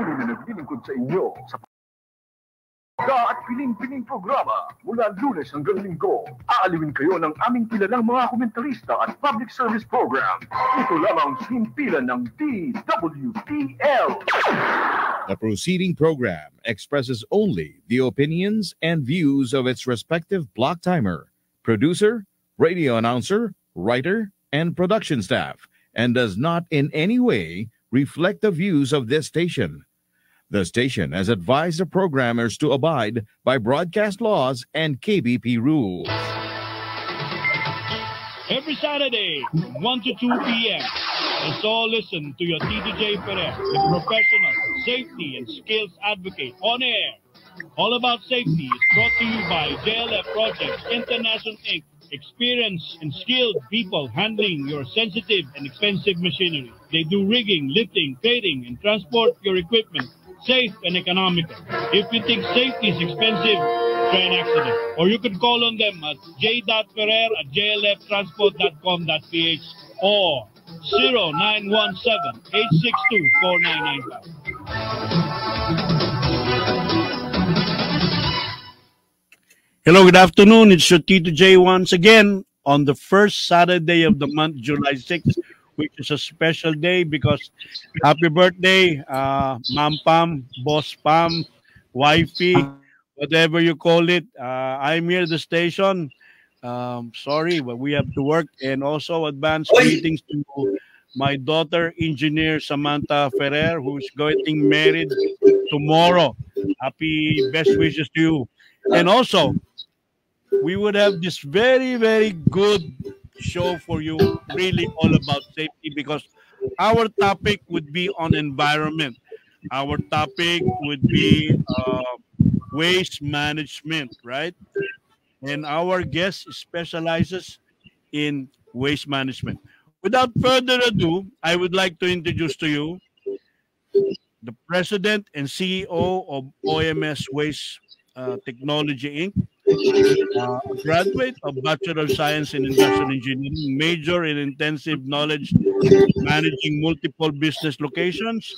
patuloy na naglilingkod sa inyo sa at piling-piling programa mula Lunes hanggang Linggo. Aaliwin kayo ng aming kilalang mga komentarista at public service program. Ito lamang himpilan ng DWTL. The proceeding program expresses only the opinions and views of its respective block timer, producer, radio announcer, writer, and production staff, and does not in any way reflect the views of this station. The station has advised the programmers to abide by broadcast laws and KBP rules. Every Saturday, 1 to 2 p.m., let's all listen to your TDJ Ferrer, the professional safety and skills advocate on air. All About Safety is brought to you by JLF Projects International Inc., experienced and skilled people handling your sensitive and expensive machinery. They do rigging, lifting, trading, and transport your equipment safe and economical. If you think safety is expensive, try an accident. Or you could call on them at j.ferrer@jlftransport.com.ph or 0917-862-4995. Hello, good afternoon. It's your Tito J once again on the first Saturday of the month, July 6th, which is a special day because happy birthday, Ma'am Pam, Boss Pam, Wifey, whatever you call it. I'm here at the station. Sorry, but we have to work. And also advance greetings to my daughter, Engineer Samantha Ferrer, who's getting married tomorrow. Happy best wishes to you. And also, we would have this very, very good show for you, really all about safety, because our topic would be on environment. Our topic would be waste management, right? And our guest specializes in waste management. Without further ado, I would like to introduce to you the President and CEO of OMS Waste Technology Inc., a graduate of Bachelor of Science in Industrial Engineering, major in intensive knowledge managing multiple business locations,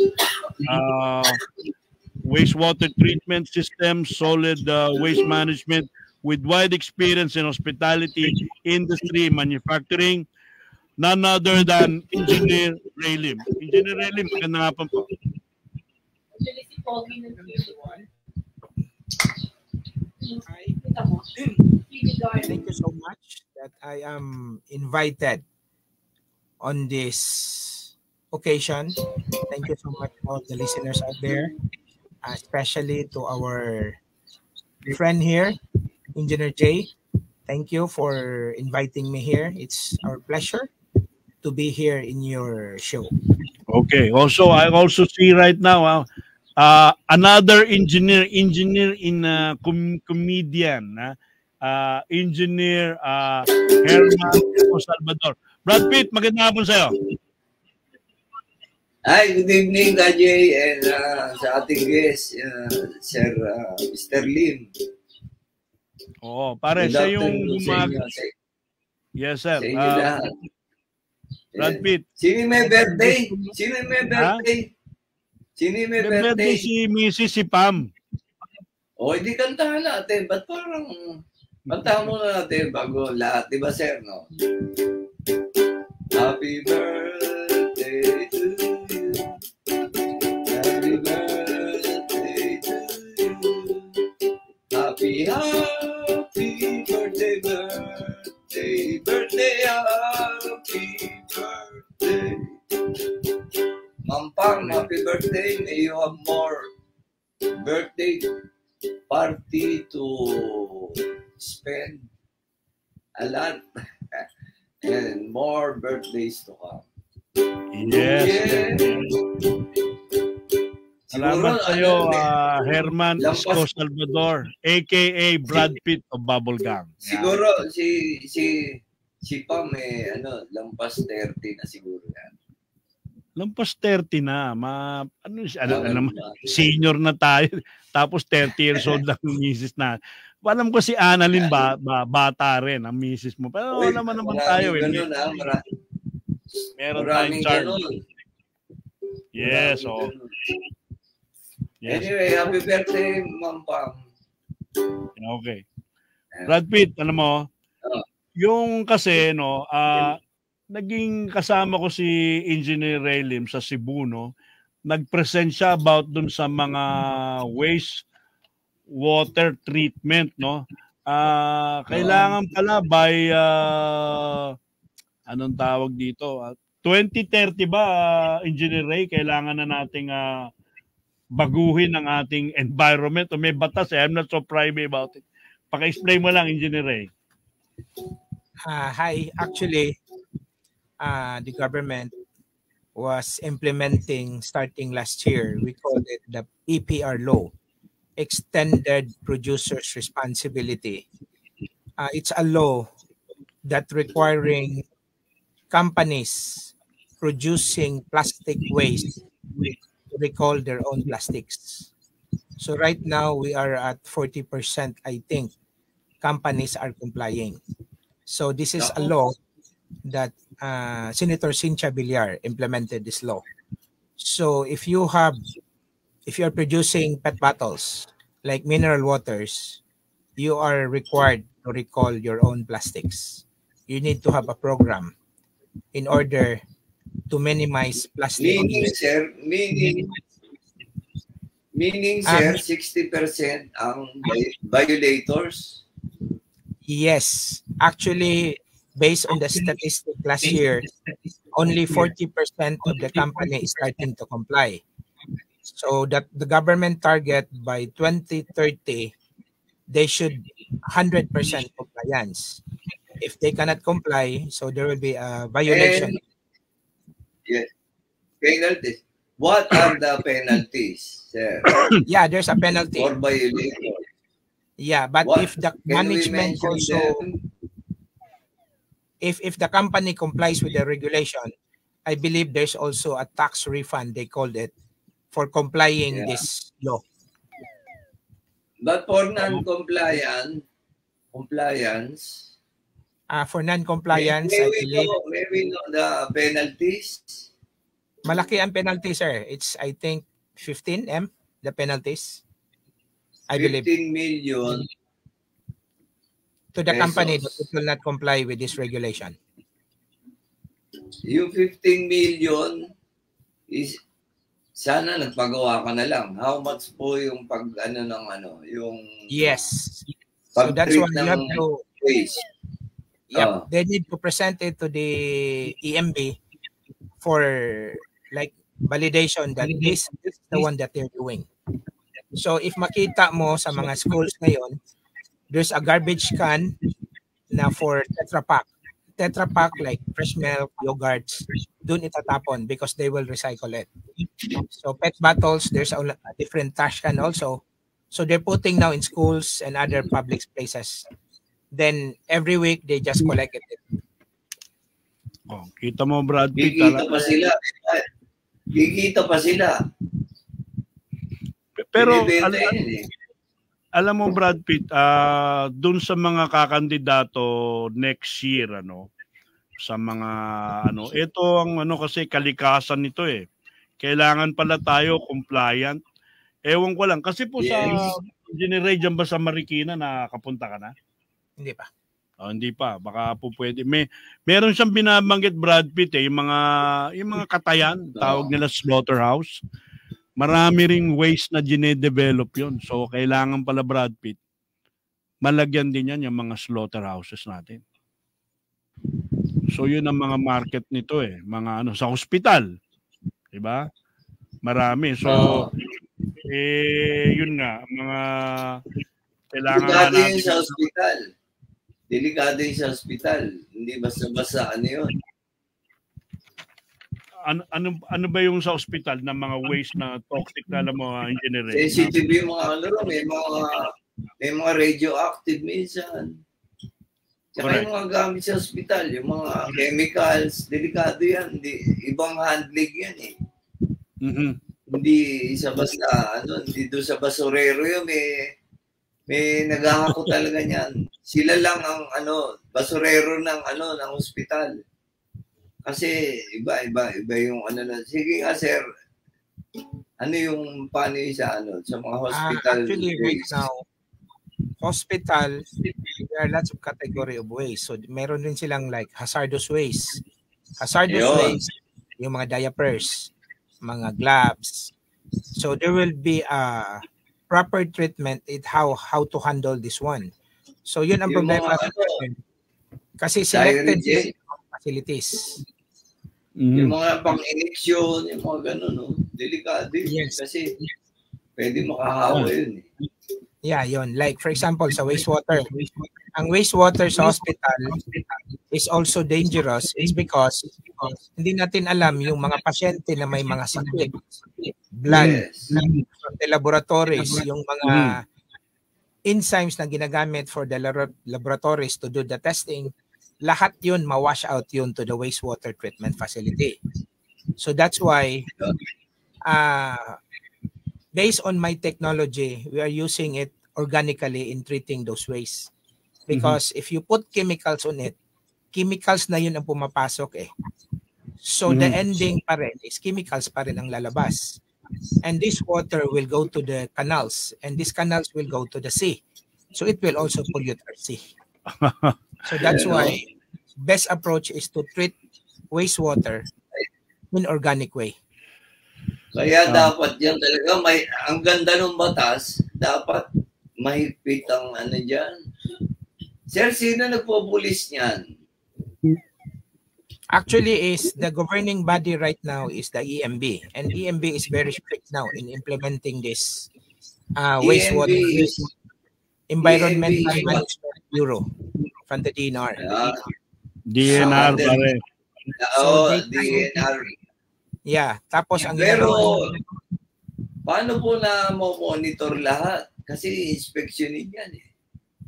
wastewater treatment systems, solid waste management, with wide experience in hospitality industry, manufacturing, none other than Engineer Ray Lim. Engineer Ray Lim, magandang hapon po. Thank you so much that I am invited on this occasion. Thank you so much to all the listeners out there, especially to our friend here, Engineer Jay. Thank you for inviting me here. It's our pleasure to be here in your show. Okay. Also, I also see right now another engineer in comedian, Engineer Herman Salvador. Brad Pitt, magandang hapon sa'yo. Hi, good evening, Kajay, and sa ating guest, Sir Mr. Lim. Oo, pare, siya yung Yes, sir. Brad Pitt. Sino may birthday? Sino may birthday? Sino may birthday? Si Mrs. si Pam. O, hindi kantahan natin. Ba't parang kantahan muna natin bago lahat. Diba, sir, no? Happy birthday to you. Happy birthday to you. Happy birthday, birthday, birthday, happy birthday. Mampang, happy birthday. May you have more birthday party to spend a lot and more birthdays to come. Yes. Yeah. Salamat sa iyo, Herman Isko Salvador, aka Brad Pitt of Bubblegum. Siguro si Pam lampas 30 na siguro yan. Lampas 30 na, senior na tayo, tapos 30 years old lang yung misis na. Alam ko si Annalyn bata rin ang misis mo. Pero naman tayo. Meron tayong charge. Yes, Yes. Anyway, happy birthday, Ma'am Pam. Okay. Brad Pitt, alam mo, yung kasi, no, naging kasama ko si Engineer Ray Lim sa Cebu, no, nag-present siya about dun sa mga waste water treatment, no. Kailangan pala by, anong tawag dito, 2030 ba, Engineer Ray, kailangan na nating baguhin ang ating environment o may batas I'm not so private about it. Paka-explain mo lang, Engineer Ray. Hi, actually, the government was implementing starting last year, we call it the EPR law, Extended Producer's Responsibility. It's a law that requiring companies producing plastic waste to recall their own plastics. So right now we are at 40%, I think, companies are complying. So this is a law that Senator Cynthia Villar implemented this law. So if you are producing PET bottles like mineral waters, you are required to recall your own plastics. You need to have a program in order to minimize plastic use. Meaning, sir, 60% ang violators? Yes. Actually, based on the statistic last year, only 40% of the company is starting to comply. So that the government target by 2030, they should 100% compliance. If they cannot comply, so there will be a violation. Yes. Penalties. What are the penalties, sir? Yeah, there's a penalty. For violator. Yeah, but if the management also, if the company complies with the regulation, I believe there's also a tax refund, they called it, for complying this law. But for non-compliance, for non-compliance, I believe, may we know the penalties? Malaki ang penalty, sir. It's, I think, 15 M, the penalties. I believe. 15 million to the pesos. Company that will not comply with this regulation. Yung 15 million is, sana nagpagawa ka na lang. How much po yung yung... Yes. So that's why you have to... waste. Yep. They need to present it to the EMB for like validation that this is the one that they're doing. So if makita mo sa mga schools ngayon, there's a garbage can na for Tetra Pak. Tetra Pak like fresh milk, yogurts, dun itatapon because they will recycle it. So PET bottles, there's a different trash can also. So they're putting now in schools and other public places. Then every week they just collect it. Oh, kita mo, Brad Pitt. Kikita pa sila. Pero alam mo, Brad Pitt, dun sa mga kakandidato next year, sa mga ito ang kasi kalikasan nito eh. Kailangan pala tayo compliant. Ewan ko lang kasi po sa Engineer dyan ba sa Marikina nakapunta ka na? Hindi pa. Hindi pa, baka po pwede. Meron siyang binabanggit, Brad Pitt, yung mga katayan, tawag nila slaughterhouse. Marami ring waste na gine-develop yun. So, kailangan pala, Brad Pitt, malagyan din yan yung mga slaughterhouses natin. So, yun ang mga market nito eh. Mga sa hospital. Diba? Marami. So, yun nga, mga kailangan natin. Sa hospital. Delikado yung sa hospital. Hindi basta-basta yun. Ano ba yung sa hospital na mga waste na toxic na alam mo, Engineer? Sensitive yung mga may mga radioactive minsan. Tsaka yung mga gamit sa hospital, yung mga chemicals, delikado yan. Ibang handling yan eh. Mm-hmm. Hindi isa basta, hindi doon sa basurero yun, may naghahako talaga niyan. Sila lang ang basurero ng ospital. Kasi iba yung na. Sige nga sir, Ano yung paano yung sa mga hospital Actually, right waste? now, hospital, there are lots of category of waste. So, meron din silang like hazardous waste. Hazardous Ayun. waste, yung mga diapers, mga gloves. So, there will be a proper treatment in how to handle this one. So, yun ang Yung problema. mga Kasi selected Diary, facilities. yung mga pang-injection, yung mga ganun, no? Delikado yun. Yes. Kasi pwede makahawa yun. Yeah, yun. Like, for example, sa wastewater. Ang wastewater sa hospital is also dangerous. It's because hindi natin alam yung mga pasyente na may mga sakit, blood, Yes. from the laboratories, yung mga enzymes na ginagamit for the laboratories to do the testing, lahat yun ma-wash out yun to the wastewater treatment facility. So that's why based on my technology, we are using it organically in treating those wastes. Because if you put chemicals on it, chemicals na yun ang pumapasok eh. So the ending pa rin is chemicals pa rin ang lalabas. And this water will go to the canals, and these canals will go to the sea. So it will also pollute our sea. So that's why best approach is to treat wastewater in organic way. Kaya dapat yan talaga, ang ganda ng batas, dapat mahigpit ang ano dyan. Sir, sino nagpo-police niyan? Actually, is the governing body right now is the EMB, and EMB is very strict now in implementing this wastewater Environmental Management Bureau from the DNR. DNR pare. Oo, DNR. Yeah, tapos ang Pero, ginagawa, paano po na mo-monitor lahat? Kasi inspeksyonin yan eh.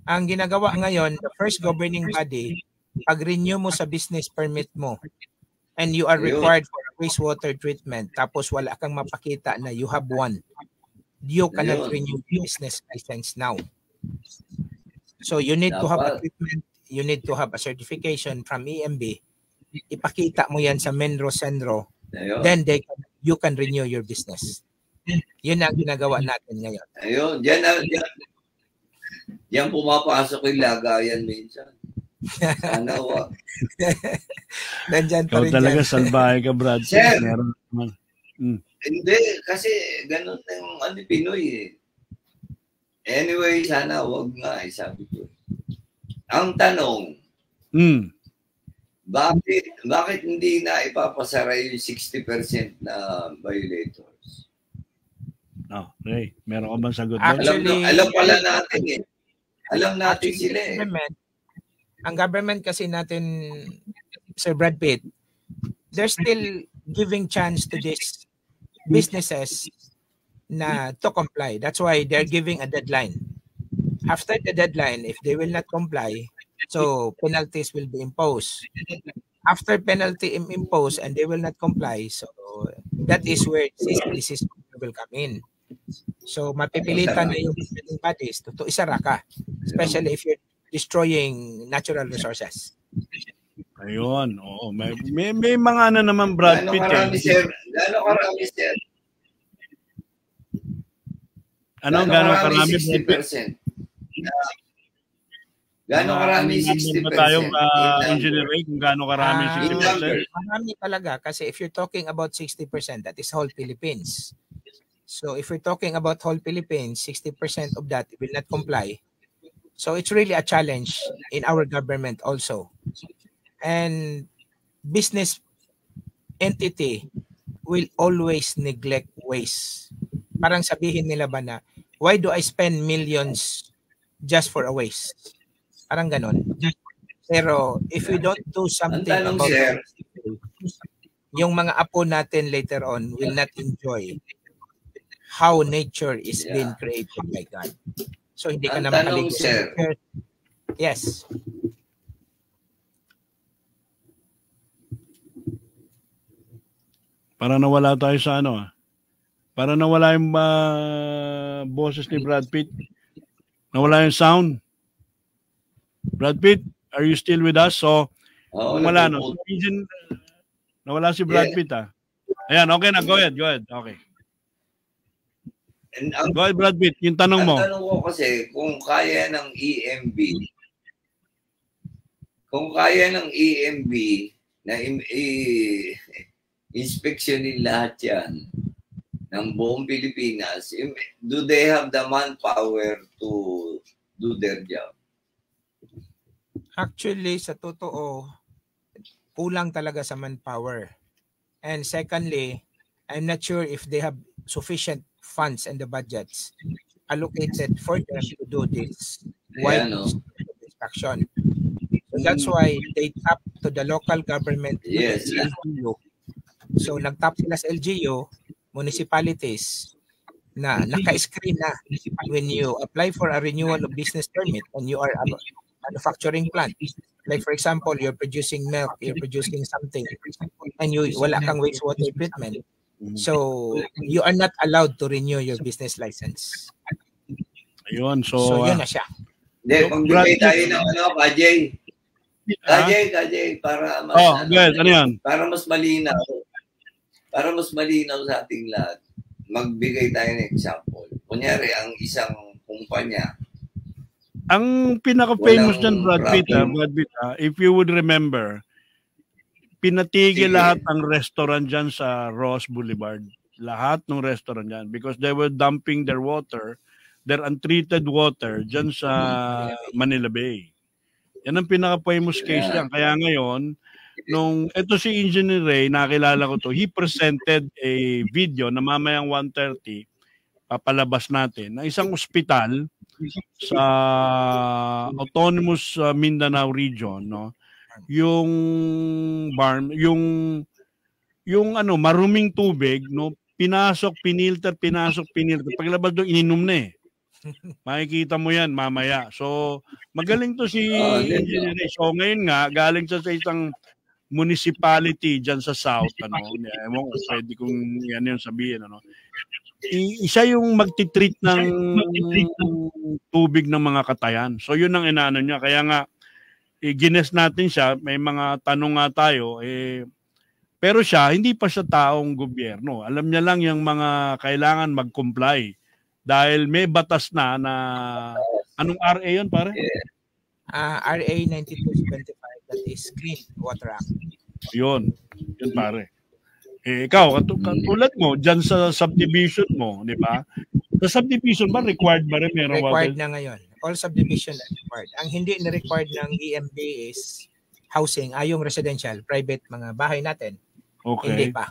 ang ginagawa ngayon, the first governing body, pag-renew mo sa business permit mo, and you are required for wastewater treatment, tapos wala kang mapakita na you have one, you cannot renew business license now. So you need to have a treatment, you need to have a certification from EMB, ipakita mo yan sa Menro Senro, then you can renew your business. Yun ang ginagawa natin ngayon. Ayun, yan pumapasok yung lagayan minsan. Sana wag. Nandyan pa Ikaw rin talaga dyan. salbahe ka, Brad. Sir. Meron naman. Hindi, kasi ganun yung Pinoy eh. Anyway, sana wag nga, sabi ko. Ang tanong, bakit hindi na ipapasara yung 60% na violators? Okay. Meron ka bang sagot doon? Actually, alam pala natin eh. Alam natin sila eh. Ang government kasi natin, Sir Brad Pitt, they're still giving chance to these businesses na to comply. That's why they're giving a deadline. After the deadline, if they will not comply, so penalties will be imposed. After penalty imposed and they will not comply, so that is where this is will come in. So mapipilitan na yung bodies to isara ka, especially if you're destroying natural resources. Ayun, oo. May mga ano naman, Brad Pitt. Gano'ng karami, sir? Gano'ng karami, Brad Pitt? Gano'ng karami 60%? Tayong engineering, kung gano'ng karami 60%? Marami talaga kasi if you're talking about 60%, that is whole Philippines. So if we're talking about whole Philippines, 60% of that will not comply. So it's really a challenge in our government also. And business entity will always neglect waste. Parang sabihin nila ba na, why do I spend millions just for a waste? Parang ganon. Pero if we don't do something about it, yung mga apo natin later on will not enjoy how nature is being created by God. So hindi ka na makaligtas. Sir. Yes. Para nawala tayo sa ano Para nawala yung boses ni Brad Pitt. Nawala yung sound. Brad Pitt, are you still with us? So, wala no. Nawala si Brad Pitt Ayan, okay na. Go ahead. Okay. Go ahead, Brad Pitt, yung tanong mo. Ang tanong ko kasi, kung kaya ng EMB na inspeksyonin lahat yan ng buong Pilipinas, do they have the manpower to do their job? Actually, sa totoo, kulang talaga sa manpower. And secondly, I'm not sure if they have sufficient funds and the budgets allocated for them to do this wide inspection. So that's why they tap to the local government, Yes. the LGU. So nagtap sila sa LGU, municipalities, na naka-screen na when you apply for a renewal of business permit and you are a manufacturing plant. Like for example, you're producing milk, you're producing something, and wala kang wastewater treatment. So you are not allowed to renew your business license. Ayun, so yun na siya. Hindi, pagbigay tayo ng KJ, para mas para mas malinaw. Para mas malinaw sa ating lahat, magbigay tayo ng example. Kunyari, ang isang kumpanya. Ang pinaka-famous dyan, Brad Pitt, if you would remember, pinatigil lahat ng restaurant dyan sa Ross Boulevard. Lahat ng restaurant dyan because they were dumping their water, their untreated water dyan sa Manila Bay. Yan ang pinaka-famous case yan. Kaya ngayon, nung ito si Engineer Ray, nakilala ko to, he presented a video na mamayang 1:30, papalabas natin, na isang ospital sa Autonomous Mindanao region, no? Yung maruming tubig, no, pinilter. Paglabas doon ininom na eh. Makikita mo yan mamaya. So magaling to si Engineer. So ngayon nga galing sa isang municipality diyan sa South, ewan ko pwede kung yan yung sabihin, isa yung magti-treat ng tubig ng mga katayan. So yun ang inaano niya. Kaya nga gines natin siya, may mga tanong nga tayo, pero siya, hindi pa siya taong gobyerno. Alam niya lang yung mga kailangan mag-comply. Dahil may batas na anong RA yun, pare? RA 9275, that is Clean Water Act. Yun pare. Ikaw, katulad mo, dyan sa subdivision mo, di ba? Sa subdivision ba, required ba rin? Required na ngayon. All subdivision are required. Ang hindi na-required ng EMB is housing, yung residential, private mga bahay natin. Okay. Hindi pa.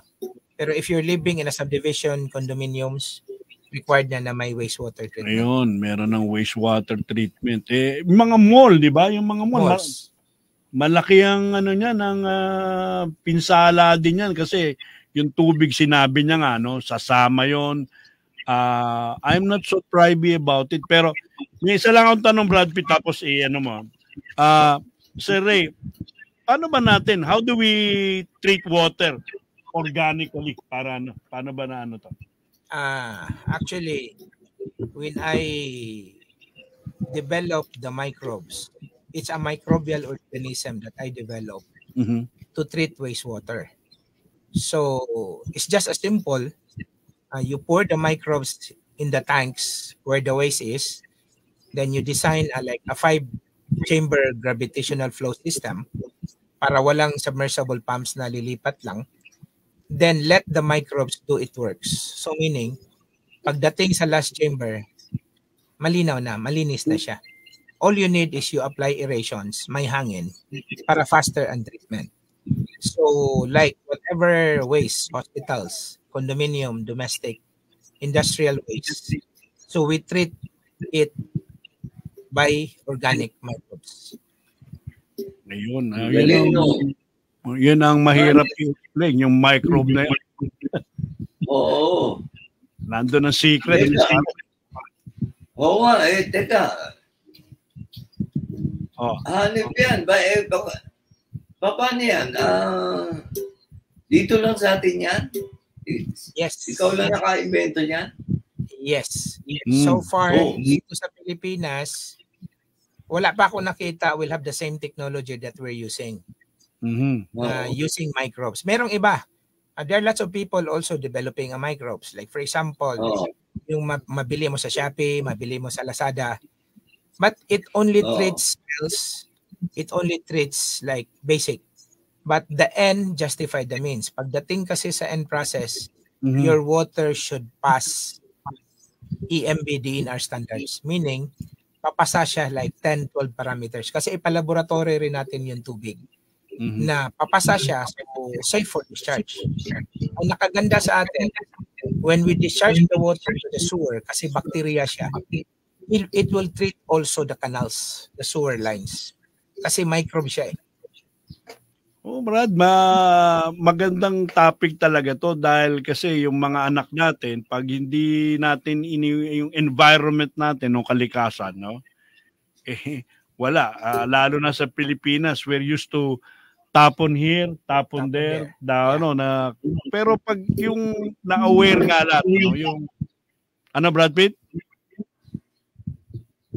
Pero if you're living in a subdivision, condominiums, required na may wastewater treatment. Ayun, meron ng wastewater treatment. Mga mall, di ba? Yung mga mall. Malaki ang ng pinsala din yan kasi yung tubig sinabi niya nga, sasama yon. I'm not so privy about it, pero may isa lang akong tanong, Brad Pitt, tapos Sir Ray, paano ba natin, how do we treat water organically? Paano ba na to? Actually, when I developed the microbes, it's a microbial organism that I developed to treat wastewater. So it's just as simple. You pour the microbes in the tanks where the waste is, then you design a 5-chamber gravitational flow system para walang submersible pumps na lilipat lang. Then let the microbes do its works. So meaning, pagdating sa last chamber, malinaw na, malinis na siya. All you need is you apply aerations, may hangin, para faster ang treatment. So like whatever waste, hospitals, condominium, domestic, industrial waste, so we treat it by organic microbes. Ayun. Yun ang mahirap i-explain, yung microbe na yun. Oo. Nandun ang secret. Oo nga, teka. Hanip yan. Paano yan? Dito lang sa atin yan? Yes. Ikaw lang naka-invento niyan? Yes. So far, dito sa Pilipinas, wala pa ako nakita will have the same technology that we're using. Using microbes. Merong iba. There are lots of people also developing microbes. Like for example, yung mabili mo sa Shopee, mabili mo sa Lazada. But it only treats sales. It only treats like basic. But the end justify the means. Pagdating kasi sa end process, your water should pass EMBD-NR standards. Meaning, papasa siya like 10, 12 parameters. Kasi ipalaboratory rin natin yung tubig. Na papasa siya, so safe for discharge. Ang nakaganda sa atin, when we discharge the water to the sewer, kasi bacteria siya, it will treat also the canals, the sewer lines. Kasi microbe siya eh. Oh, Brad, magandang topic talaga to dahil kasi yung mga anak natin, pag hindi natin yung environment natin, ng kalikasan, no? Wala. Lalo na sa Pilipinas, we're used to tapon here, tapon there, pero pag yung na-aware nga natin, no, yung Brad Pitt?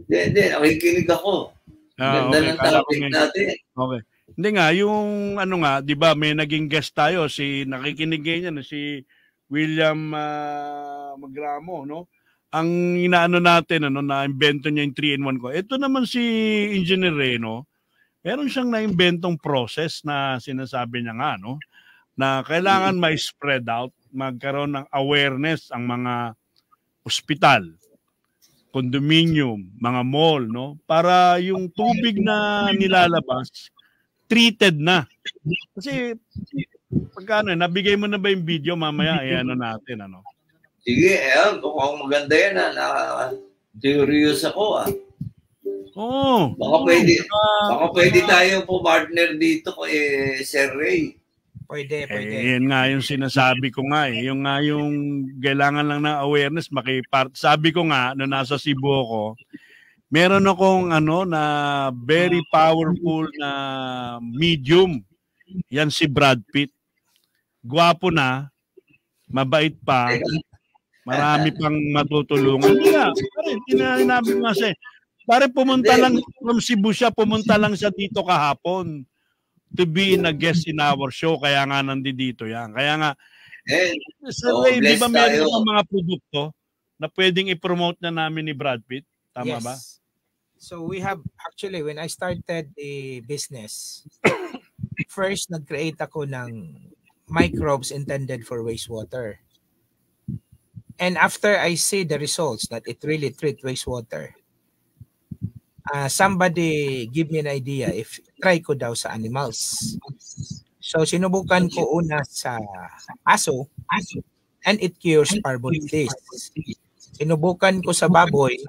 Hindi, nakikinig ako. Ganda ng topic natin. Okay. Hindi nga, yung di ba, may naging guest tayo, nakikinig niya, si William Magramo, no? Ang inaano natin, na-invento niya yung 3-in-1 ko. Ito naman si Engineer Reno, meron siyang na-inventong process na sinasabi niya nga, no? Na kailangan ma-spread out, magkaroon ng awareness ang mga ospital, condominium, mga mall, no? Para yung tubig na nilalabas, treated na. Kasi, nabigay mo na ba yung video mamaya? Natin, Sige, mukhang maganda yan, curious ako, Oo. Baka pwede tayo po partner dito kay Sir Ray. Pwede. Yan nga yung sinasabi ko nga eh. Yung kailangan lang ng awareness, sabi ko nga, nung nasa Cebu ako, meron akong na very powerful na medium. Yan si Brad Pitt. Gwapo na, mabait pa, marami pang matutulungan. Hindi nga, tinabi nga siya. Pare pumunta lang from Cebu siya, pumunta lang siya dito kahapon to be in a guest in our show. Kaya nga nandito yan. Kaya nga, di ba meron ng mga produkto na pwedeng i-promote na namin ni Brad Pitt? Tama ba? So we have, actually, when I started the business, first nag-create ako ng microbes intended for wastewater. And after I see the results that it really treats wastewater, somebody give me an idea if try ko daw sa animals. So sinubukan ko una sa aso and it cures parvovirus. Sinubukan ko sa baboy.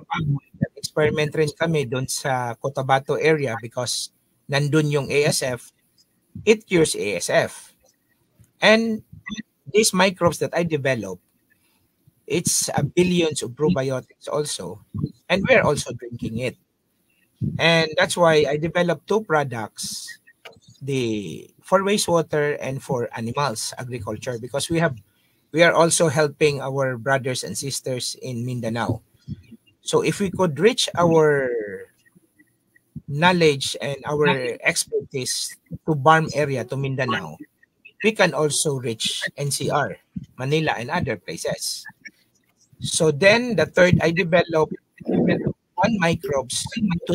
Experiment rin kami doon sa Cotabato area because nandun yung ASF. It cures ASF. And these microbes that I developed, it's billions of probiotics also. And we're also drinking it. And that's why I developed 2 products, for wastewater and for animals agriculture, because we are also helping our brothers and sisters in Mindanao. So if we could reach our knowledge and our expertise to Barm area, to Mindanao, we can also reach NCR, Manila, and other places. So then the third, I developed 1 microbes to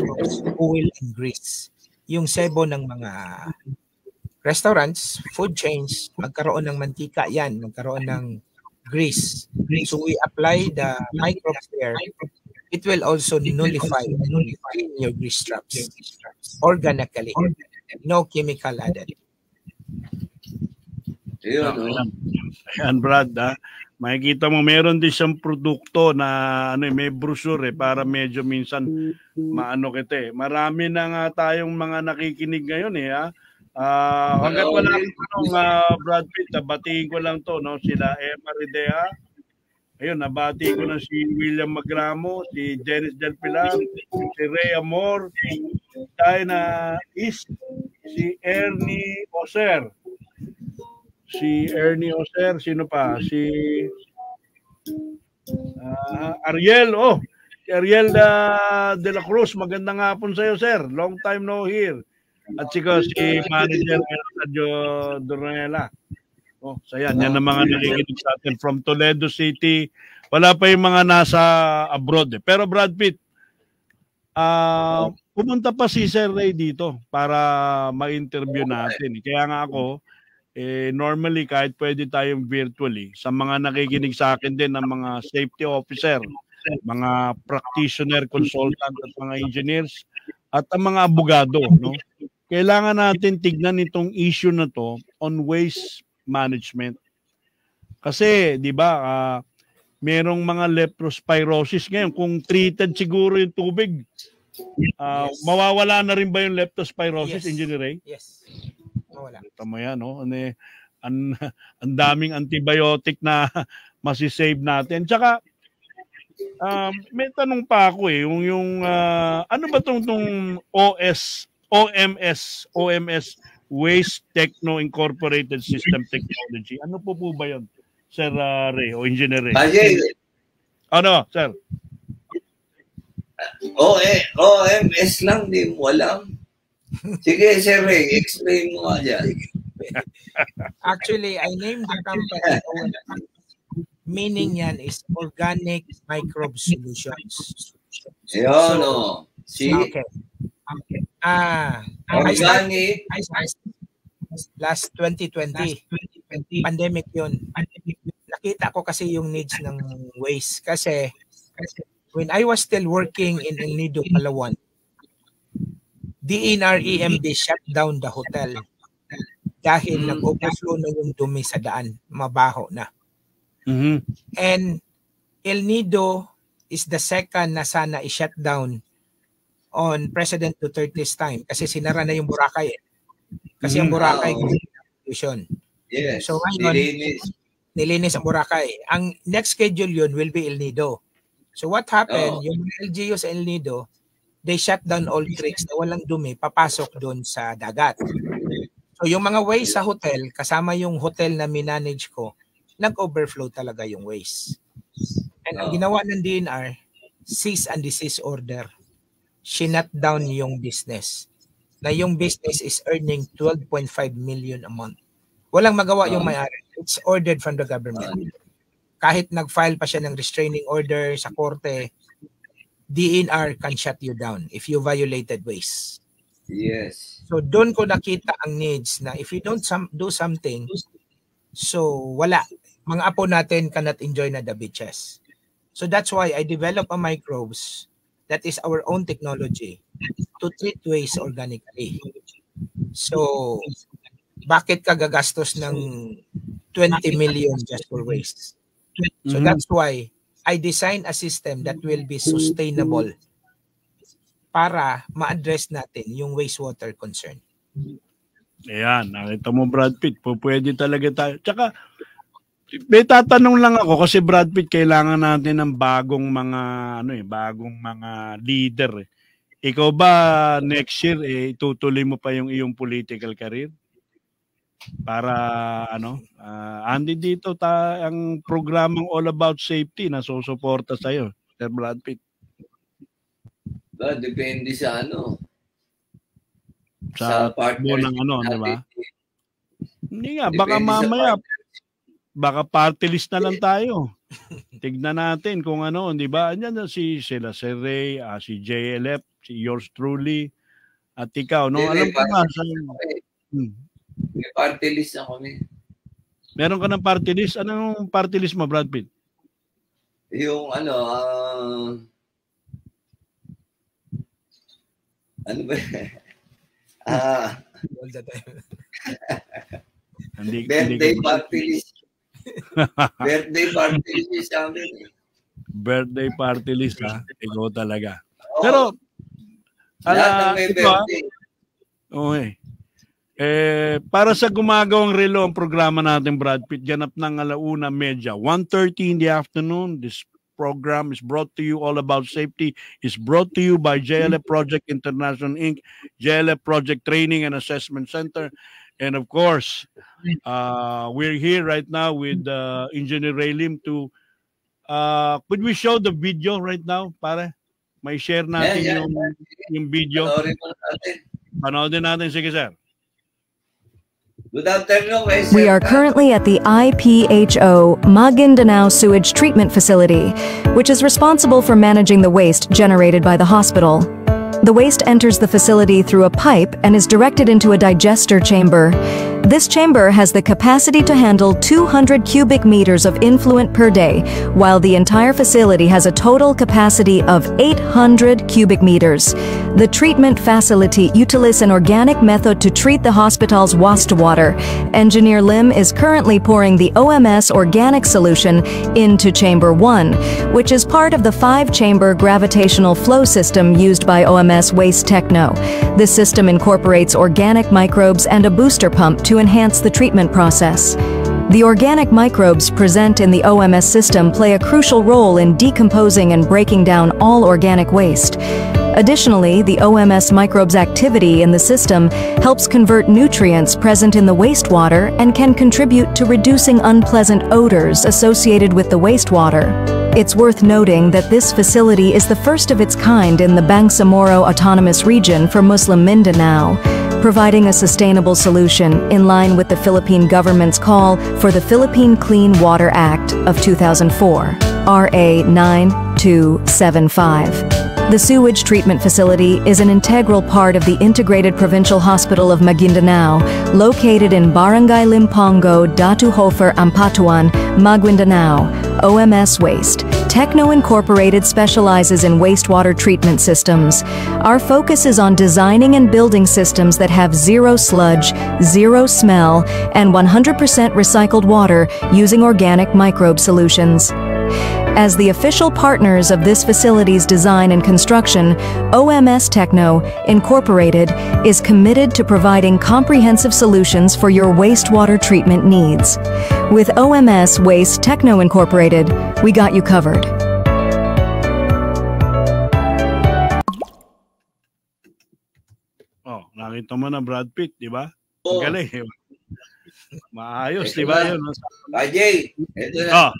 oil and grease. Yung sebo ng mga restaurants, food chains, magkaroon ng mantika yan, magkaroon ng grease. So we apply the microbes there. It will also nullify your grease traps organically. No chemical added. Ayan, Brad, makikita mo meron din siyang produkto na may brochure para medyo minsan maano kita eh. Marami na nga tayong mga nakikinig ngayon eh hanggat wala Brad Pitt, batiin ko lang to sila Emma Ridea. Ayun, nabati ko na si William Magramo, si Janice Del Pilar, si Ray Amor, China East, si Ernie Oser. Sino pa? Si Ariel, si Ariel de la Cruz, magandang hapon sa iyo, sir. Long time no hear. At sika si Manager Sergio Dornella. Yan ang mga nakikinig sa atin from Toledo City, Wala pa yung mga nasa abroad. Pero Brad Pitt, pumunta pa si Sir Ray dito para ma-interview natin. Kaya nga ako, normally kahit pwede tayong virtually, sa mga nakikinig sa akin din ng mga safety officer, mga practitioner, consultant at mga engineers at ang mga abogado, no? Kailangan natin tignan itong issue na to on waste management. Kasi, di ba, merong mga leptospirosis ngayon. Kung treated siguro yung tubig, mawawala na rin ba yung leptospirosis, Engineer Ray? Yes. Mawala. Ito mo yan, no? Ang daming antibiotic na masisave natin. Tsaka, may tanong pa ako ano ba itong OMS, Waste Techno Incorporated System Technology. Ano po ba yun, Sir Ray o Engineer Ray? Ano, Sir? OMS lang, di mo alam. Sige, Sir Ray, explain mo nga dyan. Actually, I named the company OMS. Meaning yan is Organic Microbe Solutions. Yun, See? Okay. Organic. I last 2020. Pandemic yun. Nakita ko kasi yung needs ng waste. Kasi when I was still working in El Nido, Palawan, DNR-EMB shut down the hotel dahil nag-overflow na yung dumi sa daan. Mabaho na. Mm-hmm. And El Nido is the second na sana i-shut down on President Duterte's time kasi sinara na yung Boracay. Kasi ang Boracay pollution. Yes. So ngayon, nilinis ang Boracay. Ang next schedule yun will be El Nido. So what happened, yung LGU sa El Nido, they shut down all creeks na walang dumi, papasok doon sa dagat. So yung mga waste sa hotel, kasama yung hotel na minanage ko, nag-overflow talaga yung waste. And ang ginawa ng DNR, cease and desist order. Shinut down yung business. Na yung business is earning 12.5 million a month. Walang magawa yung may-ari. It's ordered from the government. Kahit nag-file pa siya ng restraining order sa korte, DNR can shut you down if you violated waste. Yes. So doon ko nakita ang needs na if you don't do something, so wala. Mga apo natin cannot enjoy na the beaches. So that's why I develop a microbes that is our own technology to treat waste organically. So, bakit ka gagastos ng 20 million just for waste? So that's why I designed a system that will be sustainable para ma-address natin yung wastewater concern. Ayan, nakita mo Brad Pitt, pwede talaga tayo. Tsaka, may tatanong lang ako kasi Brad Pitt, kailangan natin ng bagong mga leader. Ikaw ba next year itutuloy mo pa yung iyong political career? Para andi dito ang programang All About Safety na susuporta sa iyo, Sir Brad Pitt. Depende sa sa partner ng di ba? Hindi nga, baka mamaya baka party list na lang tayo. Tignan natin kung di ba? Andiyan sila Sir Ray, si JLF, si yours truly, at ikaw, no? Alam ko nga may party list na kami. Meron ka ng party list? Anong party list mo, Brad Pitt? Yung ano ba? All the time. Birthday party list. Birthday party list sa amin. Birthday party list, ha? Ikaw talaga. Oh, pero, lahat ng may birthday. Okay. Para sa gumagawang relo ang programa natin, Brad Pitt, ganap ng 1:30, 1:30 in the afternoon. This program is brought to you, All About Safety, is brought to you by JLF Project International Inc., JLF Project Training and Assessment Center, and of course, we're here right now with Engineer Ray Lim to, could we show the video right now, pare? May share natin yung video. Panoodin mo natin. Panoodin natin, sige sir. Good afternoon, We are currently at the IPHO Maguindanao Sewage Treatment Facility, which is responsible for managing the waste generated by the hospital. The waste enters the facility through a pipe and is directed into a digester chamber. This chamber has the capacity to handle 200 cubic meters of influent per day, while the entire facility has a total capacity of 800 cubic meters. The treatment facility utilizes an organic method to treat the hospital's wastewater. Engineer Lim is currently pouring the OMS organic solution into Chamber 1, which is part of the 5-chamber gravitational flow system used by OMS Waste Techno. This system incorporates organic microbes and a booster pump to enhance the treatment process. The organic microbes present in the OMS system play a crucial role in decomposing and breaking down all organic waste. Additionally, the OMS microbes' activity in the system helps convert nutrients present in the wastewater and can contribute to reducing unpleasant odors associated with the wastewater. It's worth noting that this facility is the first of its kind in the Bangsamoro Autonomous Region for Muslim Mindanao, providing a sustainable solution in line with the Philippine government's call for the Philippine Clean Water Act of 2004, RA 9275. The sewage treatment facility is an integral part of the Integrated Provincial Hospital of Maguindanao, located in Barangay Limpongo, Datu Hofer, Ampatuan, Maguindanao. OMS Waste Techno Incorporated specializes in wastewater treatment systems. Our focus is on designing and building systems that have zero sludge, zero smell, and 100% recycled water using organic microbe solutions. As the official partners of this facility's design and construction, OMS Techno Incorporated is committed to providing comprehensive solutions for your wastewater treatment needs. With OMS Waste Techno Incorporated, we got you covered. Oh, nakita mo na Brad Pitt, di ba? Oh. Galing. Maayos, di ba yun? Ajay, ito na.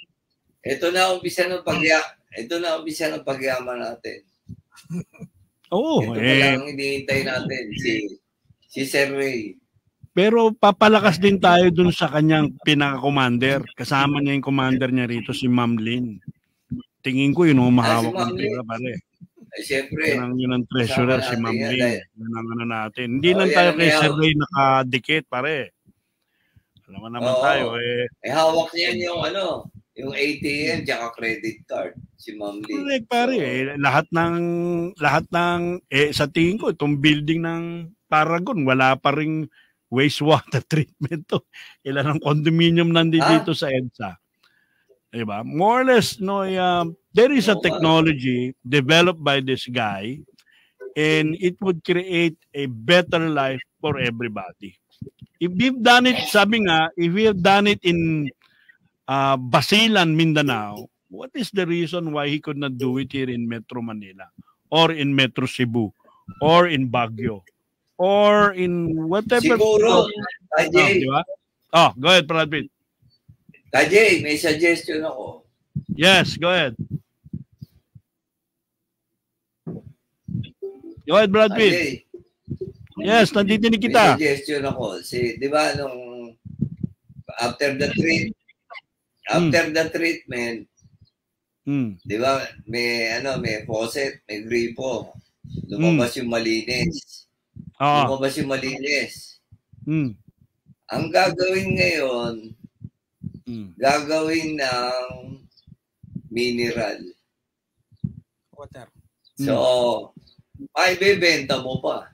Ito na umpisa ng pagyaman natin. Oo, ito na lang hinihintay natin si Sir Ray. Pero papalakas din tayo dun sa kanyang pinaka-commander. Kasama niya yung commander niya rito, si Ma'am Lynn. Tingin ko yun, mahawak ng pera pare. Ay, siyempre. Yun ang treasurer, si Ma'am Lynn. Yun ang ano natin. Hindi lang tayo kay Sir Ray nakadikit pare. Alam mo naman tayo. Hawak niya yung ATM tsaka credit card, si Ma'am Lee. Correct, pare. Lahat ng sa tingin ko, itong building ng Paragon, wala pa ring wastewater treatment to. Ilan ang condominium nandito sa EDSA. Diba? More or less, there is a technology developed by this guy and it would create a better life for everybody. If we've done it, sabi nga, if we have done it in Basilan, Mindanao, what is the reason why he could not do it here in Metro Manila or in Metro Cebu or in Baguio or in whatever? Siguro, Tajay. Diba? Go ahead, Brad Pitt. Tajay, may suggestion ako. Yes, go ahead. Go ahead, Brad Pitt. Tajay. Yes, nandidinig kita. May suggestion ako. Di ba, nung after the treatment, di ba, may faucet, may gripo. Lumabas yung malinis. Lumabas yung malinis. Ang gagawin ngayon, gagawin ng mineral. Water. So, ay bebenta mo pa.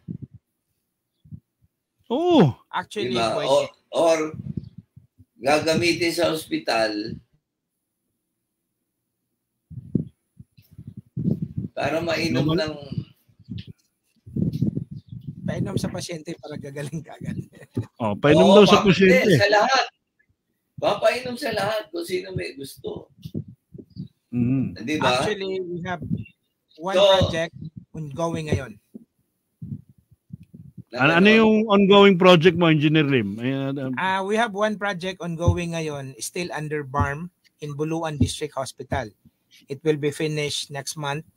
Oh, actually, diba? Or gagamitin sa ospital para mainom ng painom sa pasyente para gagaling kagad. Painom daw sa pasyente. Sa lahat. Papainom sa lahat kung sino may gusto. Diba? Actually, we have one project ongoing ngayon. Ano yung ongoing project mo, Engineer Lim? We have one project ongoing ngayon, still under BARM in Buluan District Hospital. It will be finished next month.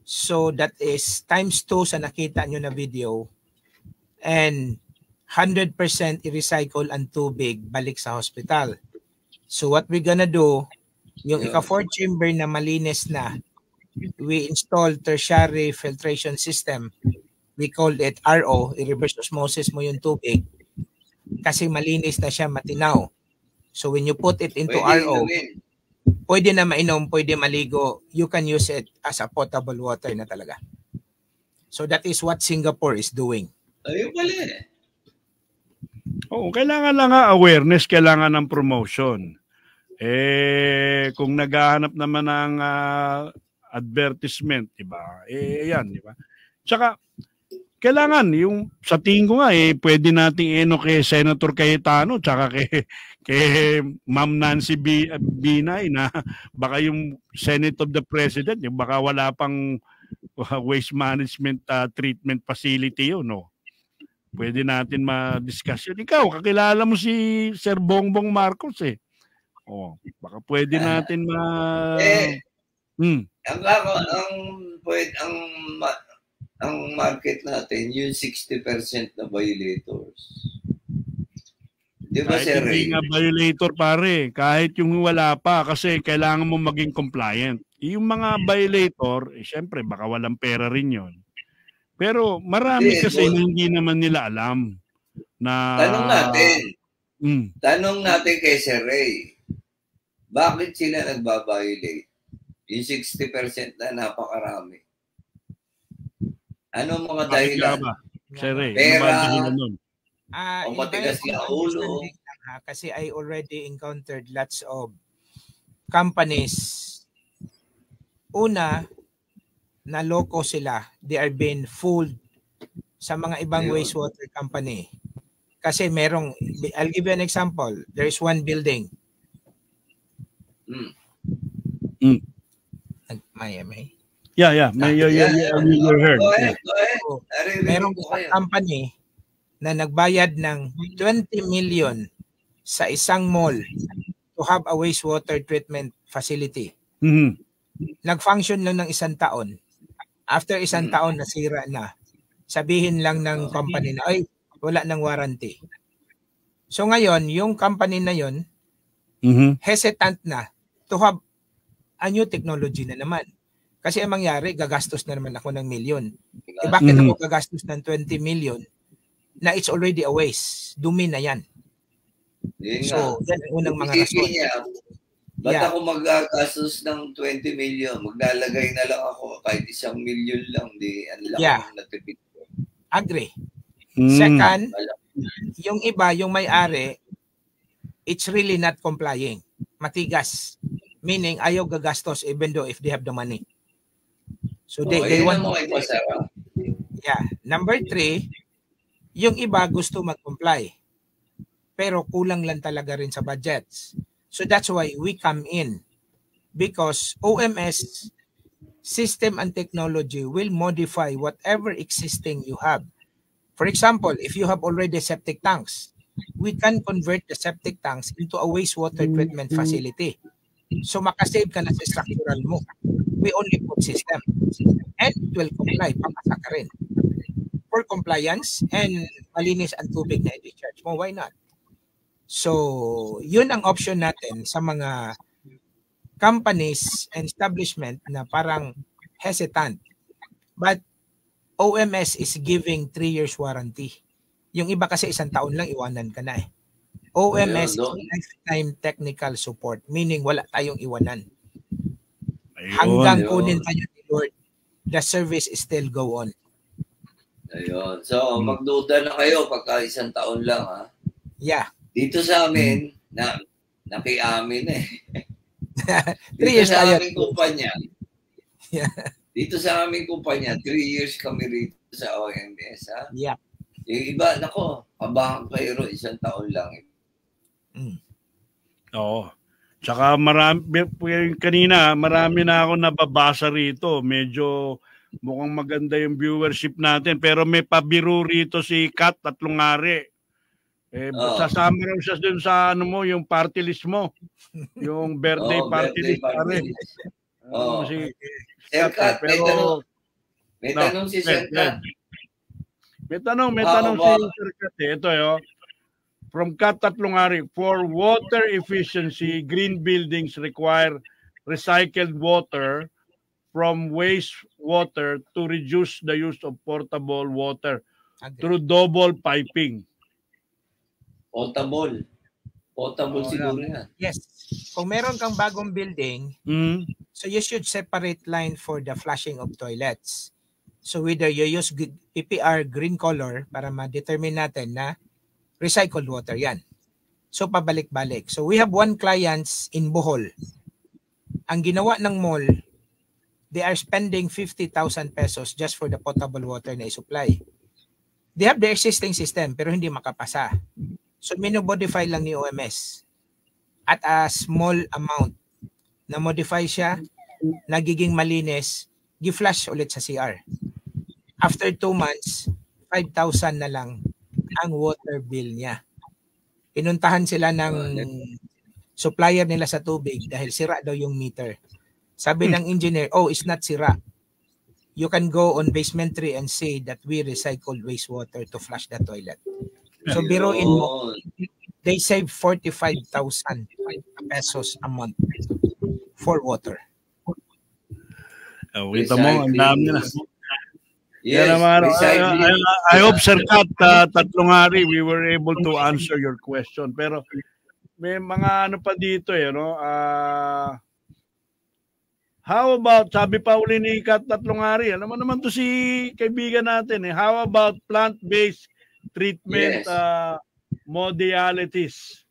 So that is ×2 sa nakita nyo na video. And 100% i-recycle ang tubig balik sa hospital. So what we're gonna do, yung ika-4 chamber na malinis na, we install tertiary filtration system. We call it RO, i-reverse osmosis mo yung tubig kasi malinis na siya, matinaw. So when you put it into RO, pwede na mainom, pwede maligo. You can use it as a potable water na talaga. So that is what Singapore is doing. Ayun pala eh. Oo, kailangan lang awareness, kailangan ng promotion. Kung naghahanap naman ng advertisement, diba? Yan, diba? Tsaka, kailangan, yung sa tingin ko nga, pwede nating kay Senator Cayetano, tsaka kay Ma'am Nancy Binay na baka yung Senate of the President, yung baka wala pang waste management treatment facility yun, no? Pwede natin ma-discuss yun. Ikaw, kakilala mo si Sir Bongbong Marcos eh. Oh, baka pwede natin ang market natin, yung 60% na violators. Di ba, Sir Ray? Hindi nga violator, pare. Kahit yung wala pa, kasi kailangan mo maging compliant. Yung mga violator, syempre, baka walang pera rin yon. Pero marami kasi hindi naman nila alam na... Tanong natin kay Sir Ray, bakit sila nagbabiolate? Yung 60% na napakarami. Ano mga dahilan? Pera, o matigas na ulo. Kasi I already encountered lots of companies. Una, naloko sila. They are being fooled sa mga ibang wastewater company. Kasi merong, I'll give you an example. There is one building. May. Yeah. You heard. Go ahead. So, merong company na nagbayad ng 20 million sa isang mall to have a wastewater treatment facility. Mm-hmm. Nag-function lang ng 1 taon. After 1 taon, nasira na. Sabihin lang ng company na, ay, wala ng warranty. So ngayon, yung company na yon, hesitant na to have a new technology na naman. Kasi ang mangyari, gagastos na naman ako ng milyon. Bakit ako gagastos ng 20 million na it's already a waste? Dumi na yan. So, yan ang unang mga rason. Ba't ako magagastos ng 20 million? Maglalagay na lang ako kahit 1 million lang. Ang laki natipid ko. Agree. Second, yung iba, yung may-ari, it's really not complying. Matigas. Meaning, ayaw gagastos even though if they have the money. So they want to... Number 3, yung iba gusto mag-comply. Pero kulang lang talaga rin sa budgets. So that's why we come in. Because OMS system and technology will modify whatever existing you have. For example, if you have already septic tanks, we can convert the septic tanks into a wastewater treatment facility. So makasave ka na sa structural mo. We only put system. And it will comply. Papasa ka rin. For compliance and malinis ang tubig na i-discharge mo, why not? So, yun ang option natin sa mga companies and establishment na parang hesitant. But OMS is giving 3 years warranty. Yung iba kasi 1 taon lang, iwanan ka na eh. OMS is lifetime technical support, meaning wala tayong iwanan. Hanggang kunin tayo ni Lord, the service is still go on. Ayun. So, magduda na kayo pagka 1 taon lang, ha? Yeah. Dito sa amin, nakiamin eh. 3 years sa tayo. aming kumpanya. Yeah. Dito sa aming kumpanya, 3 years kami rito sa OMS, ha? Yeah. Yung iba, nako, kabahan kayo 1 taon lang. Oo. Tsaka kanina, marami na ako nababasa rito. Medyo mukhang maganda yung viewership natin. Pero may pabiro rito si Kat Tatlongari. Sasama raw siya dun sa yung party list mo. Yung birthday party list. Sir Kat, may tanong si Sir Kat. May tanong Ba- si Sir Kat. Ito from Kat Tatlongari, for water efficiency, green buildings require recycled water from wastewater to reduce the use of portable water through double piping. Potable. Potable siguro yan. Yes. Kung meron kang bagong building, so you should separate line for the flushing of toilets. So whether you use PPR green color para ma-determine natin na recycled water yan. So pabalik-balik. So we have one clients in Bohol. Ang ginawa ng mall, they are spending 50,000 pesos just for the potable water na i-supply. They have the existing system pero hindi makapasa. So minimodify lang ni OMS at a small amount. Na-modify siya, nagiging malinis, gi-flush ulit sa CR. After 2 months, 5,000 na lang ang water bill niya. Pinuntahan sila ng supplier nila sa tubig dahil sira daw yung meter. Sabi ng engineer, it's not sira. You can go on basement 3 and say that we recycled wastewater to flush the toilet. So biruin mo, they save 45,000 pesos a month for water. Kita mo, ang dami na. Yes, I hope, Sir Kat, Tatlongari, we were able to answer your question. Pero may mga ano pa dito how about, sabi pa uli ni Kat Tatlongari, ano naman to si kaibigan natin how about plant-based treatment modalities?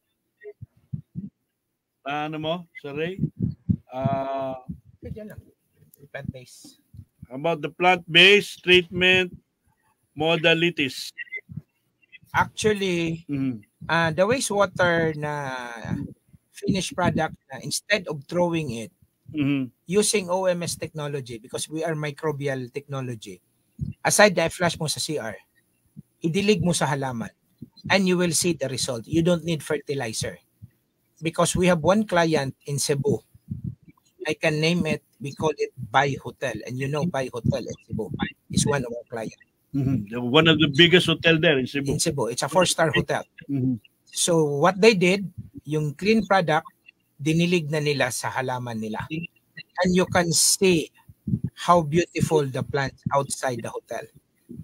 Ano mo, Sir Ray? Plant-based. About the plant-based treatment modalities. Actually, the wastewater na finished product, instead of throwing it, using OMS technology, because we are microbial technology, aside na i-flush mo sa CR, idilig mo sa halaman, and you will see the result. You don't need fertilizer. Because we have one client in Cebu. I can name it. We call it Bay Hotel. And you know Bay Hotel in Cebu is one of our clients. One of the biggest hotel there in Cebu. In Cebu. It's a 4-star hotel. So what they did, yung clean product, dinilig na nila sa halaman nila. And you can see how beautiful the plants outside the hotel.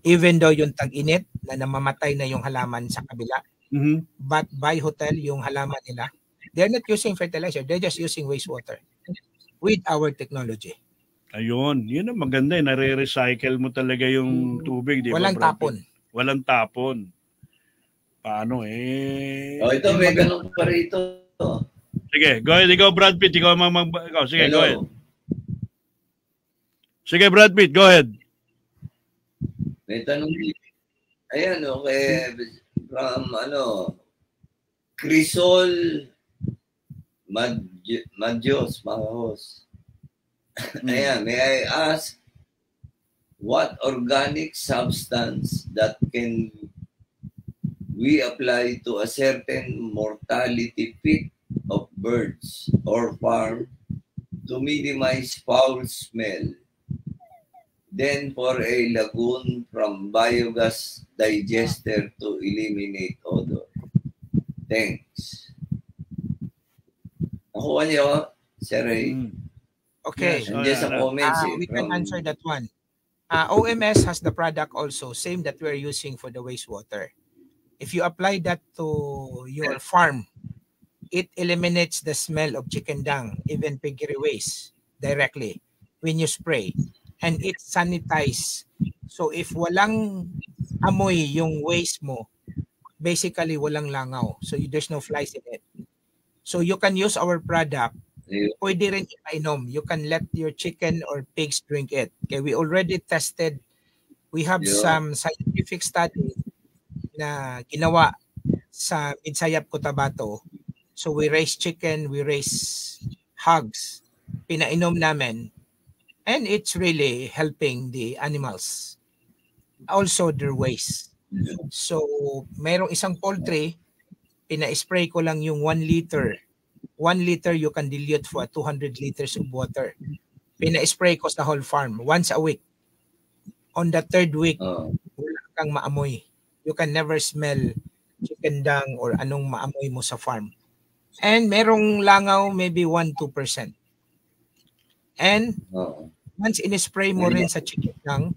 Even though yung tag-init na namamatay na yung halaman sa kabila. But Bay Hotel, yung halaman nila, they're not using fertilizer. They're just using wastewater with our technology. Ayun, yun ang maganda. Nare-recycle mo talaga yung tubig. Di Walang ba, tapon. Walang tapon. Paano ito, may ganun pa rito. Sige, go ahead. Ikaw, Brad Pitt. Ikaw, sige, go ahead. Sige, Brad Pitt, go ahead. May tanong dito. Ayan, okay. From, Crisol Majos, Mahos. Ayan, may I ask, what organic substance that can we apply to a certain mortality peak of birds or farm to minimize foul smell? Then for a lagoon from biogas digester to eliminate odor. Thanks. Nakuha niyo, Sir Ray? Okay. Nandiyan sa comments. We can answer that one. OMS has the product also, same that we're using for the wastewater. If you apply that to your farm, it eliminates the smell of chicken dung, even piggery waste, directly when you spray. And it sanitizes. So if walang amoy yung waste mo, basically walang langaw. So there's no flies in it. So you can use our product. Pwede rin ipainom. You can let your chicken or pigs drink it. Okay, we already tested. We have some scientific study na ginawa sa Midsayap, Cotabato. So we raise chicken, we raise hogs. Pinainom namin. And it's really helping the animals. Also their waste. So mayroong isang poultry, pina-spray ko lang yung 1 liter. 1 liter you can dilute for 200 liters of water. Pina-spray ko sa whole farm once a week. On the 3rd week, kang maamoy. You can never smell chicken dung or anong maamoy mo sa farm. And merong langaw maybe 1-2%. And once in-spray mo rin sa chicken dung,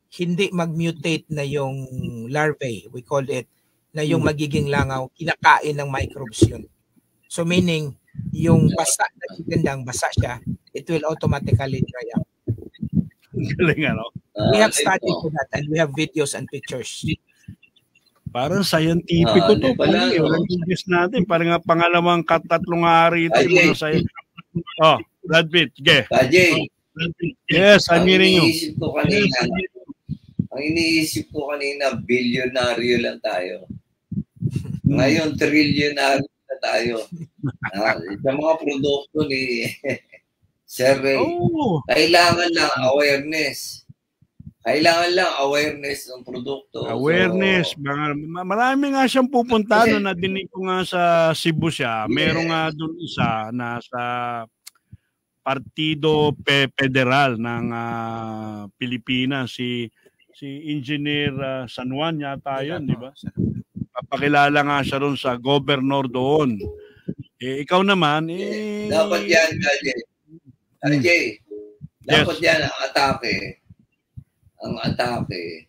hindi mag-mutate na yung larvae. We call it na yung magiging langaw, kinakain ng microbes yun. So meaning, yung basa na chicken dung, basa siya, it will automatically dry up. Galing, ano? We have studied to that and we have videos and pictures. Parang scientific ko to. Walang guess natin. Parang nga pangalawang tatlong hari ito. Oh, Brad Pitt. Sige. Kajay. Yes, I'm hearing you. Ang iniisip ko kanina, bilyonaryo lang tayo. Ngayon, trilyonaryo na tayo. Sa mga produkto ni Sir Ray, kailangan lang awareness. Kailangan lang awareness ng produkto. Awareness. So, marami nga siyang pupunta. No, nadinig ko nga sa Cebu siya. Meron nga doon isa na sa Partido Federal ng Pilipinas. Si Engineer San Juan yata yun, di ba? Papakilala nga siya ron sa governor doon. Ikaw naman, dapat yan, Ajay. Dapat yan ang atake. Ang atake,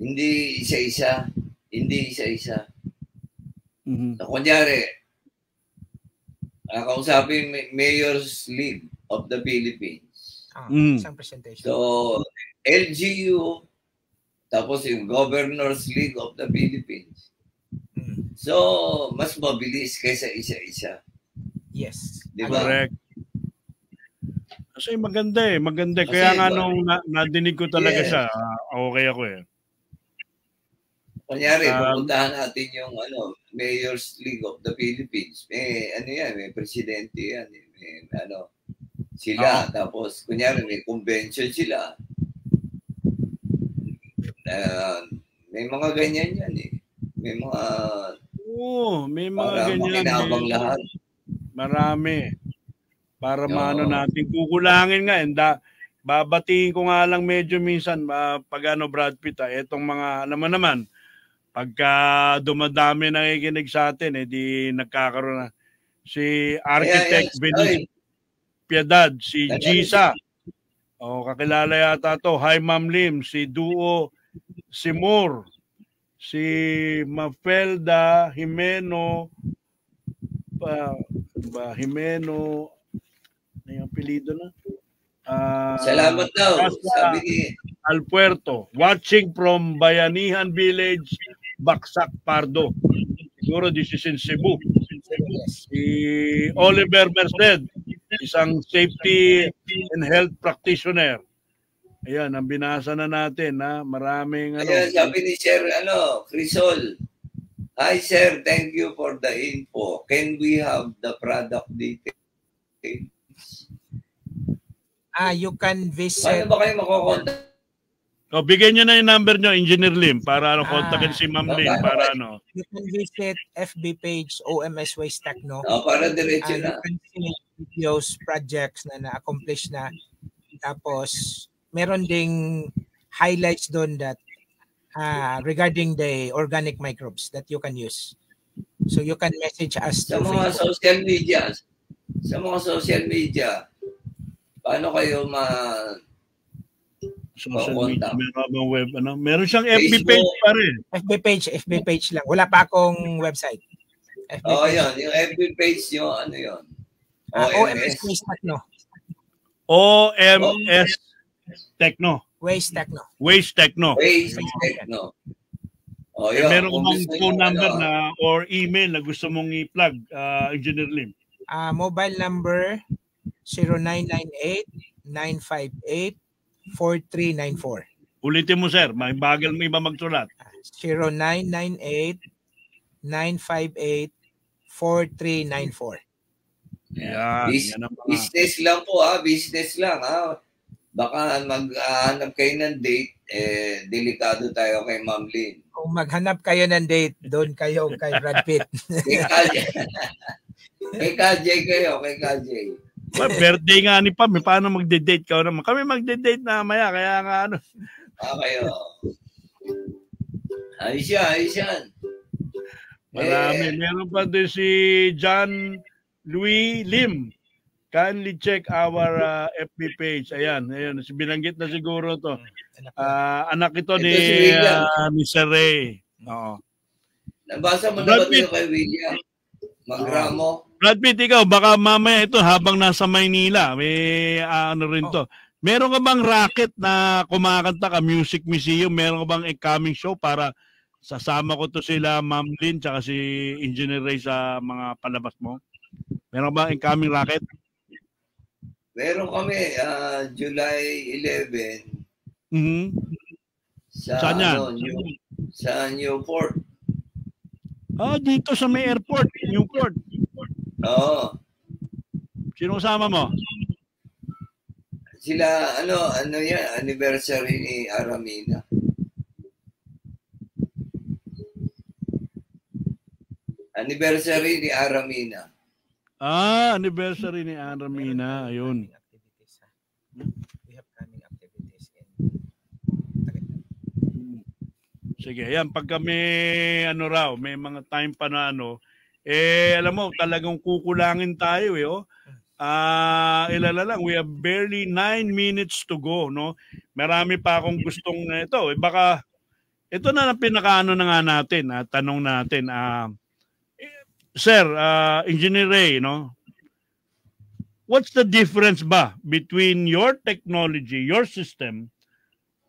hindi isa-isa. So, kunyari, kausapin Mayor's League of the Philippines. Isang presentation. So, LGU, tapos yung Governor's League of the Philippines. So, mas mabilis kaysa isa-isa. Yes. Diba? Correct. Kasi maganda eh. Maganda. Kaya nga nung nadinig ko talaga siya, okay ako eh. Kunyari, pupuntahan natin yung Mayor's League of the Philippines. May presidente yan. Sila. Tapos, kunyari, may convention sila. May mga ganyan yan eh. May mga... may mga ganyan. Para makinabang lahat. Marami. Para maano natin, kukulangin nga. Babatiin ko nga lang medyo minsan, pag Brad Pitt, etong mga, naman, pagka dumadami nakikinig sa atin, di nagkakaroon na. Si Architect Benny Piedad, si Gisa, kakilala yata to, Hi Ma'am Lim, si Duo Simur, si Mafelda Jimeno, Jimeno, yung apelido na. Salamat daw. Sabi ni Alpuerto, watching from Bayanihan Village, Baksak, Pardo. Siguro this is in Cebu. Si Oliver Merced, isang safety and health practitioner. Ayan, ang binasa na natin. Maraming Ayan, sabi ni Sir Crisol. Hi sir, thank you for the info. Can we have the product details? You can visit. Paano ba kayo makokontak? Bigyan nyo na yung number nyo, Engineer Lim, para kontakin si Ma'am Lim, para You can visit FB page OMS Waste Techno. Para diretso na. You can see videos, projects na na-accomplish na. Tapos, meron ding highlights doon that regarding the organic microbes that you can use. So, you can message us. Sa mga social media. Paano kayo social media, meron web, meron siyang FB page pa rin. FB page lang. Wala pa akong website. Yun. Yung FB page yung yun. OMS Waste Techno. OMS Techno. Waste Techno. Waste Techno. Yun. Meron ko bang phone number na or email na gusto mong i-plug, Engineer Lim? Mobile number 0998-958-4394. Ulitin mo, sir. May bagal mo iba magsulat. 0998-958-4394. Yan. Business lang po, business lang. Baka maghanap kayo ng date, delikado tayo kay Ma'am Lynn. Kung maghanap kayo ng date, doon kayo kay Brad Pitt. Kay Kajay kayo, kay Kajay. Birthday nga ni Pam, paano magde-date ka naman? Kami magde-date na maya, kaya nga ano. Kayo. Ayos yan. Marami. Meron pa din si John Louis Lim. Kindly check our FB page. Ayan. Binanggit na siguro to. Anak ito ni Sir Ray. Oo. Nabasa mo na ba ito kay William? Magramo. Brad Pitt, ikaw, baka mamaya ito habang nasa Maynila, may ano rin to. Meron ka bang racket na kumakanta ka, Music Museum? Meron ka bang incoming show para sasama ko to sila, Ma'am Lynn, tsaka si Engineer Ray sa mga palabas mo? Meron ka bang incoming racket? Meron kami, July 11. Mm-hmm. Saan yan? Sa Newport. Dito sa may airport, Newport. Oo. Sino kasama mo? Sila, ano yan, anniversary ni Aramina. Anniversary ni Aramina. Anniversary ni Aramina. Ayun. We have coming activities. Sige, yan. Pag kami, may mga time pa na alam mo, talagang kukulangin tayo ilala lang, we have barely 9 minutes to go, no? Marami pa akong gustong ito. Baka, ito na ang pinakaano na nga natin, tanong natin. Sir, Engineer Ray, no? What's the difference ba between your technology, your system,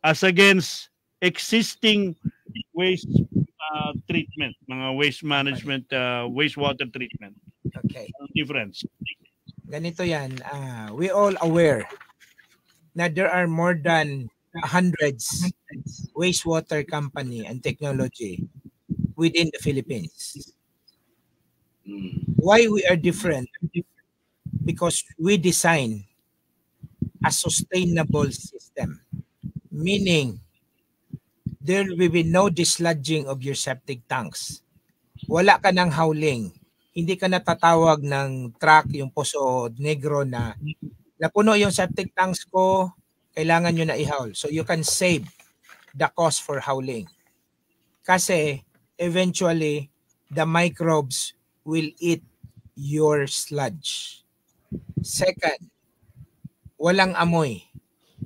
as against existing waste treatment, mga waste management, wastewater treatment? Okay. Difference. Ganito yan. We all aware na there are more than hundreds wastewater company and technology within the Philippines. Why we are different? Because we design a sustainable system, meaning there will be no dislodging of your septic tanks. Wala ka ng howling. Hindi ka natatawag ng truck, yung Poso Negro na napuno yung septic tanks ko, kailangan nyo na i-howl. So you can save the cost for howling. Kasi eventually, the microbes will eat your sludge. Second, walang amoy,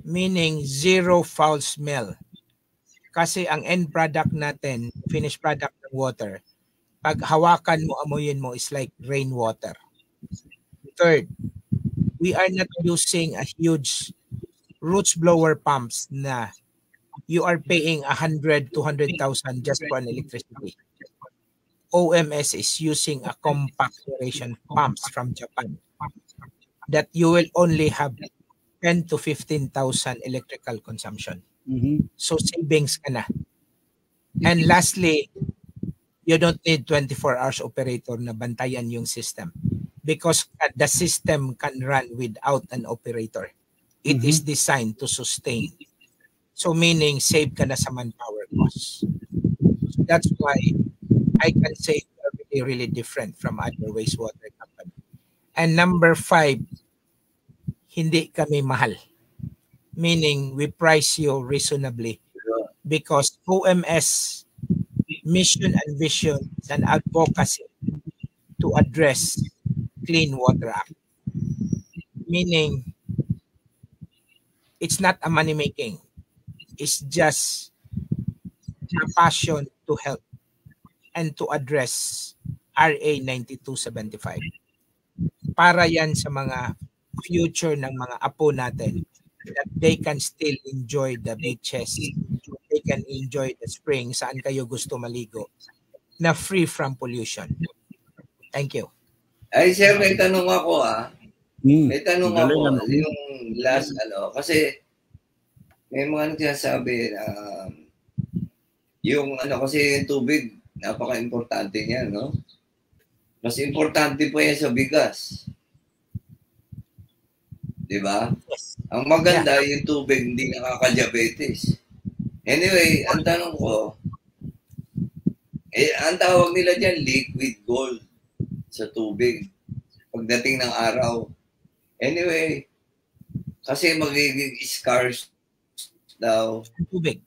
meaning zero foul smell. Kasi ang end product natin, finished product ng water, pag hawakan mo, amoyin mo, is like rainwater. Third, we are not using a huge roots blower pumps na you are paying 100, 200,000 just for an electricity. OMS is using a compact aeration pumps from Japan that you will only have 10 to 15,000 electrical consumption. So savings ka na. And lastly, you don't need 24 hours operator na bantayan yung system because the system can run without an operator. It is designed to sustain. So meaning save ka na sa manpower costs. So that's why I can say they're really, really different from other wastewater company. And number 5, hindi kami mahal. Meaning we price you reasonably because OMS mission and vision is an advocacy to address Clean Water Act. Meaning it's not a money making. It's just a passion to help and to address RA 9275. Para yan sa mga future ng mga apo natin that they can still enjoy the beaches, they can enjoy the spring, saan kayo gusto maligo, na free from pollution. Thank you. Ay, sir, may tanong ako May tanong ako, yung last, kasi may mga nagsasabi na yung kasi yung tubig, napaka-importante niya, no? Mas importante pa yan sa bigas. Diba? Yes. Ang maganda, yung tubig hindi nakaka-diabetes. Anyway, ang tanong ko, ang tawag nila dyan, liquid gold sa tubig. Pagdating ng araw. Anyway, kasi magiging scarce daw. Tubig.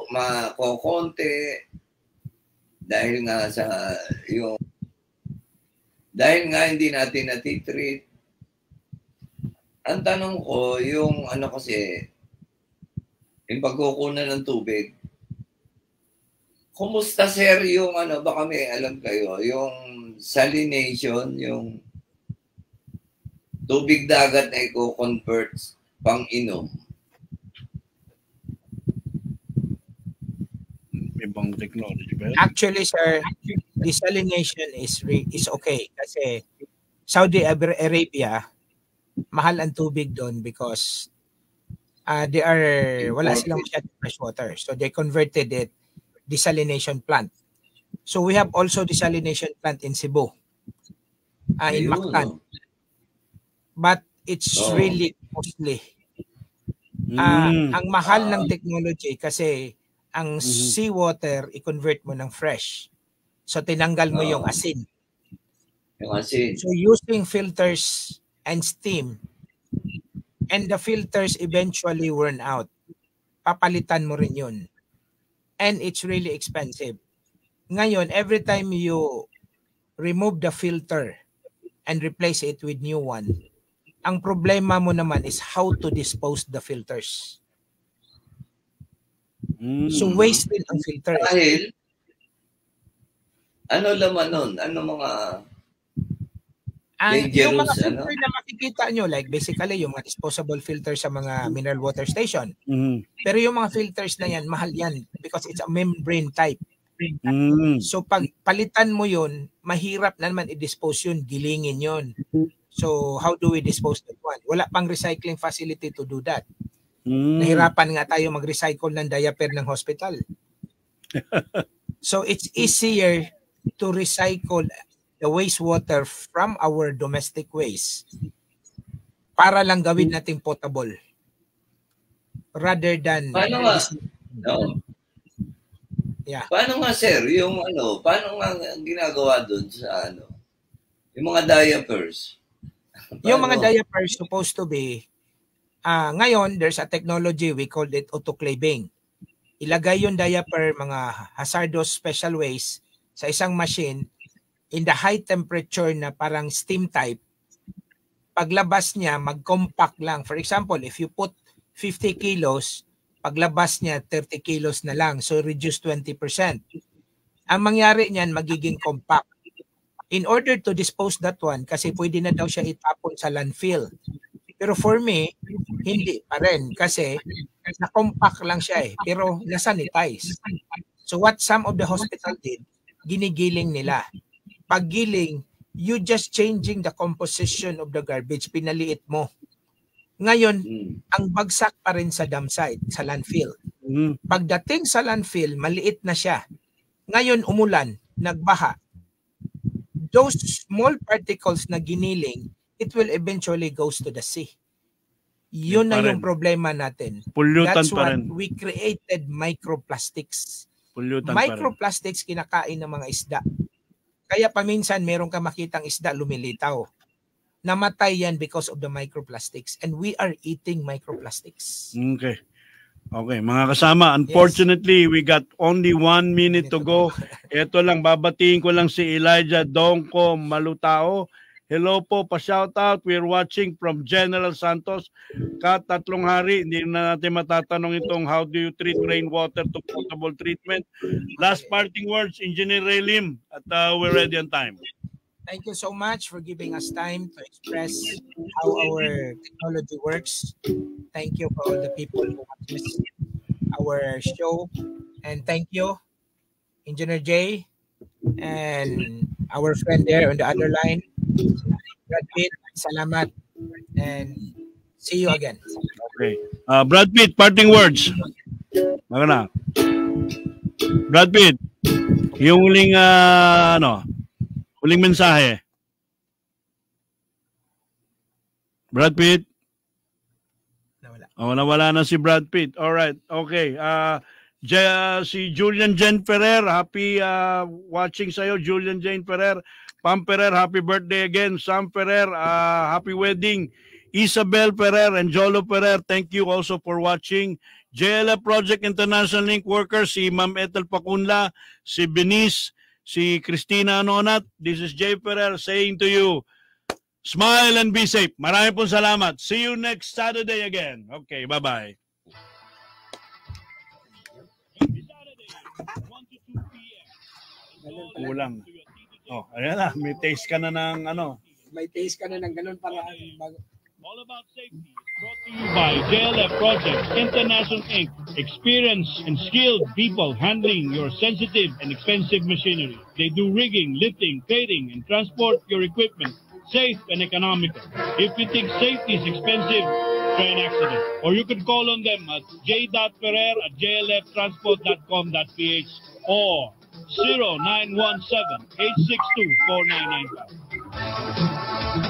Makokonti dahil nga dahil nga hindi natin natitreat. Ang tanong ko, yung kasi, yung pagkukunan ng tubig, kumusta sir yung baka may alam kayo, yung salination, yung tubig dagat na i-convert pang inom? Ibang technology ba? Actually, sir, desalination is okay kasi Saudi Arabia, mahal ang tubig doon because wala silang masyadong fresh water. So they converted it desalination plant. So we have also desalination plant in Cebu, in Mactan. But it's really costly. Ang mahal ng technology kasi ang seawater i-convert mo ng fresh. So tinanggal mo yung asin. Yung asin. So using filters and steam, and the filters eventually worn out, papalitan mo rin yun. And it's really expensive. Ngayon, every time you remove the filter and replace it with new one, ang problema mo naman is how to dispose the filters. So waste din ang filter. Dahil, ano laman nun? Ano mga yung mga filter na makikita nyo, like basically yung mga disposable filter sa mga mineral water station. Pero yung mga filters na yan, mahal yan because it's a membrane type. So pag palitan mo yun, mahirap na naman i-dispose yun, gilingin yun. So how do we dispose that one? Wala pang recycling facility to do that. Nahirapan nga tayo mag-recycle ng diaper ng hospital. So it's easier to recycle the wastewater from our domestic waste para lang gawin nating potable rather than paano nga? Yeah. Paano nga sir yung paano nga ang ginagawa doon sa yung mga diapers? Yung mga diapers supposed to be ngayon there's a technology we called it autoclaving. Ilagay yung diaper, mga hazardous special waste sa isang machine in the high temperature na parang steam type. Paglabas niya, mag-compact lang. For example, if you put 50 kilos, paglabas niya 30 kilos na lang. So reduce 20%. Ang mangyari niyan, magiging compact. In order to dispose that one, kasi pwede na daw siya itapon sa landfill. Pero for me, hindi pa rin. Kasi na-compact lang siya pero na-sanitize. So what some of the hospital did, ginigiling nila. Paggiling, you just changing the composition of the garbage, pinaliit mo. Ngayon, ang bagsak pa rin sa dump site, sa landfill. Pagdating sa landfill, maliit na siya. Ngayon, umulan, nagbaha. Those small particles na giniling, it will eventually goes to the sea. Yun na yung problema natin. Pollutant That's why we created microplastics. Microplastics kinakain ng mga isda. Kaya paminsan meron ka makitang isda lumilitaw. Namatay yan because of the microplastics. And we are eating microplastics. Okay. Okay, mga kasama, unfortunately, we got only 1 minute to go. Ito lang, babatiin ko lang si Elijah Dongko Malutao. Hello po, pa-shoutout. We're watching from General Santos. Tatlong hari, hindi na natin matatanong itong how do you treat rainwater to potable treatment. Last parting words, Engineer Ray Lim, at we're ready on time. Thank you so much for giving us time to express how our technology works. Thank you for all the people who watch our show. And thank you, Engineer Jay, and our friend there on the other line. Brad Pitt, salamat, and see you again. Okay. Brad Pitt, parting words. Magana. Brad Pitt, yung huling, huling mensahe. Brad Pitt? Nawala na si Brad Pitt. All right. Okay. Si Julian Jen Ferrer, happy watching sa'yo, Julian Jane Ferrer. Pam Ferrer, happy birthday again. Sam Ferrer, happy wedding. Isabel Ferrer and Jolo Ferrer, thank you also for watching. JLF Project International Link Workers, si Ma'am Ethel Pacunla, si Benice, si Christina Nonat. This is Jay Ferrer saying to you, smile and be safe. Maraming pong salamat. See you next Saturday again. Okay, bye-bye. Kulang. Oh, ayan na. May taste ka na ng ano. May taste ka na ng ganun para All About Safety is brought to you by JLF Projects International Inc. Experienced and skilled people handling your sensitive and expensive machinery. They do rigging, lifting, crating, and transport your equipment safe and economical. If you think safety is expensive, try an accident. Or you can call on them at j.ferrer@jlftransport.com.ph or 0917-862-4995.